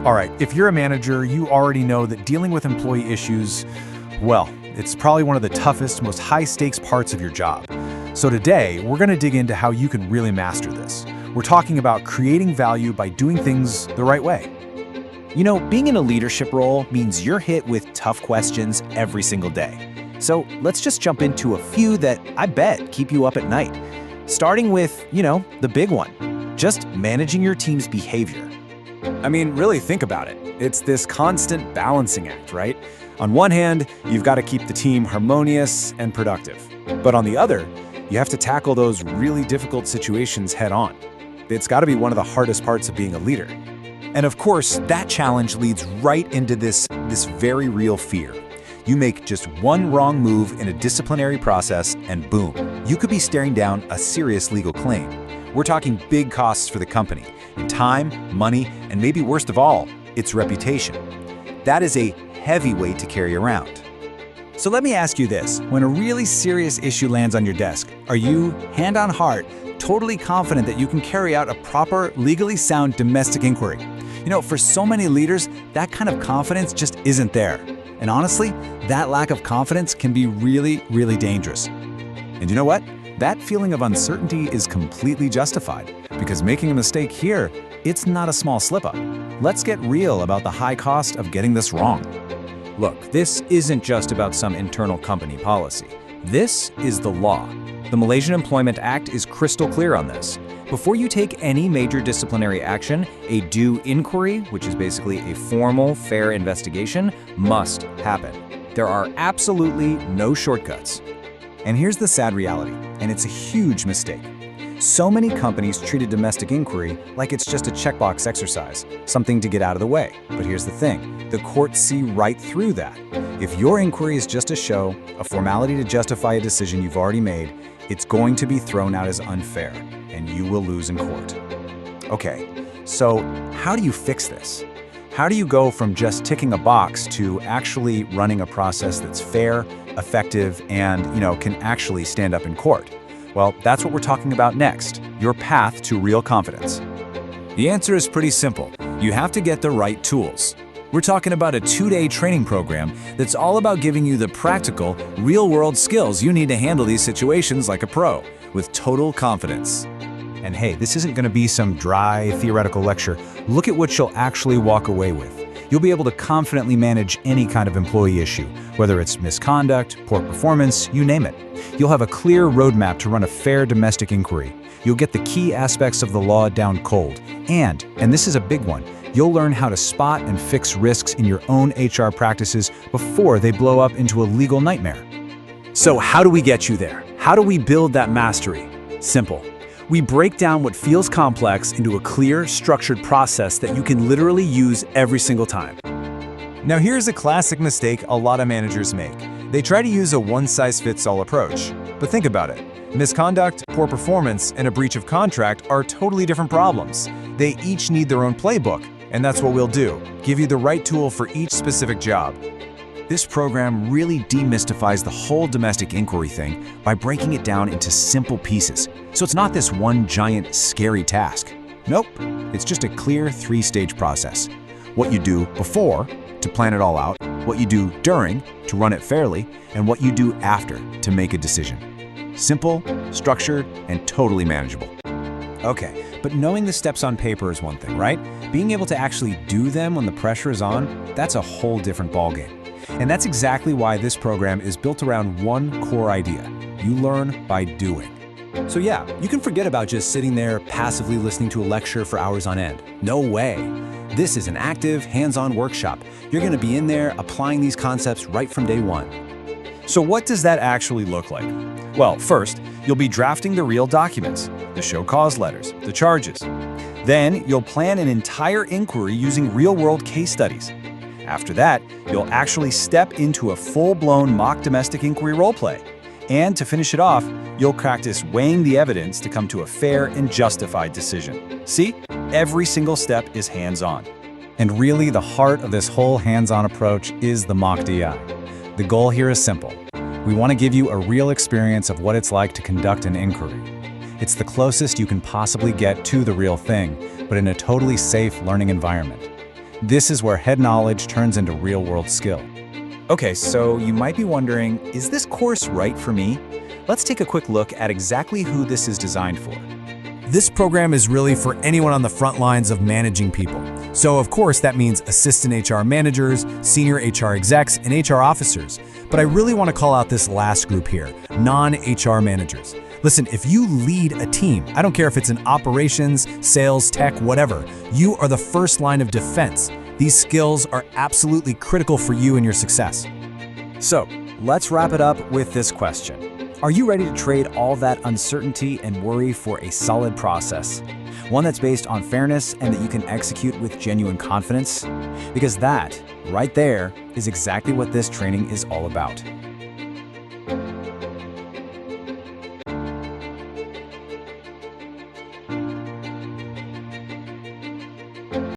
All right, if you're a manager, you already know that dealing with employee issues, well, it's probably one of the toughest, most high-stakes parts of your job. So today, we're going to dig into how you can really master this. We're talking about creating value by doing things the right way. You know, being in a leadership role means you're hit with tough questions every single day. So let's just jump into a few that I bet keep you up at night. Starting with, the big one, just managing your team's behavior. I mean, really think about it. It's this constant balancing act, right? On one hand, you've got to keep the team harmonious and productive. But on the other, you have to tackle those really difficult situations head on. It's got to be one of the hardest parts of being a leader. And of course, that challenge leads right into this very real fear. You make just one wrong move in a disciplinary process and boom, you could be staring down a serious legal claim. We're talking big costs for the company in time, money, and maybe worst of all, its reputation. That is a heavy weight to carry around. So let me ask you this. When a really serious issue lands on your desk, are you, hand on heart, totally confident that you can carry out a proper, legally sound domestic inquiry? For so many leaders, that kind of confidence just isn't there. And honestly, that lack of confidence can be really, really dangerous. And you know what? That feeling of uncertainty is completely justified, because making a mistake here, it's not a small slip-up. Let's get real about the high cost of getting this wrong. Look, this isn't just about some internal company policy. This is the law. The Malaysian Employment Act is crystal clear on this. Before you take any major disciplinary action, a due inquiry, which is basically a formal, fair investigation, must happen. There are absolutely no shortcuts. And here's the sad reality, and it's a huge mistake. So many companies treat a domestic inquiry like it's just a checkbox exercise, something to get out of the way. But here's the thing, the courts see right through that. If your inquiry is just a show, a formality to justify a decision you've already made, it's going to be thrown out as unfair, and you will lose in court. Okay, so how do you fix this? How do you go from just ticking a box to actually running a process that's fair, effective, and, can actually stand up in court? Well, that's what we're talking about next, your path to real confidence. The answer is pretty simple. You have to get the right tools. We're talking about a 2-day training program that's all about giving you the practical, real-world skills you need to handle these situations like a pro, with total confidence. And hey, this isn't going to be some dry, theoretical lecture. Look at what you'll actually walk away with. You'll be able to confidently manage any kind of employee issue, whether it's misconduct, poor performance, you name it. You'll have a clear roadmap to run a fair domestic inquiry. You'll get the key aspects of the law down cold. And this is a big one, you'll learn how to spot and fix risks in your own HR practices before they blow up into a legal nightmare. So how do we get you there? How do we build that mastery? Simple. We break down what feels complex into a clear, structured process that you can literally use every single time. Now here's a classic mistake a lot of managers make. They try to use a one-size-fits-all approach. But think about it. Misconduct, poor performance, and a breach of contract are totally different problems. They each need their own playbook, and that's what we'll do, give you the right tool for each specific job. This program really demystifies the whole domestic inquiry thing by breaking it down into simple pieces. So it's not this one giant, scary task. Nope, it's just a clear 3-stage process. What you do before, to plan it all out, what you do during, to run it fairly, and what you do after, to make a decision. Simple, structured, and totally manageable. Okay, but knowing the steps on paper is one thing, right? Being able to actually do them when the pressure is on, that's a whole different ballgame. And that's exactly why this program is built around one core idea. You learn by doing. So yeah, you can forget about just sitting there passively listening to a lecture for hours on end. No way. This is an active, hands-on workshop. You're going to be in there applying these concepts right from day one. So what does that actually look like? Well, first, you'll be drafting the real documents, the show cause letters, the charges. Then you'll plan an entire inquiry using real-world case studies. After that, you'll actually step into a full-blown mock domestic inquiry roleplay. And to finish it off, you'll practice weighing the evidence to come to a fair and justified decision. See? Every single step is hands-on. And really, the heart of this whole hands-on approach is the mock DI. The goal here is simple. We want to give you a real experience of what it's like to conduct an inquiry. It's the closest you can possibly get to the real thing, but in a totally safe learning environment. This is where head knowledge turns into real-world skill. Okay, so you might be wondering, is this course right for me? Let's take a quick look at exactly who this is designed for. This program is really for anyone on the front lines of managing people. So of course that means assistant HR managers, senior HR execs, and HR officers. But I really want to call out this last group here, non-HR managers. Listen, if you lead a team, I don't care if it's in operations, sales, tech, whatever, you are the first line of defense. These skills are absolutely critical for you and your success. So, let's wrap it up with this question. Are you ready to trade all that uncertainty and worry for a solid process? One that's based on fairness and that you can execute with genuine confidence? Because that, right there, is exactly what this training is all about.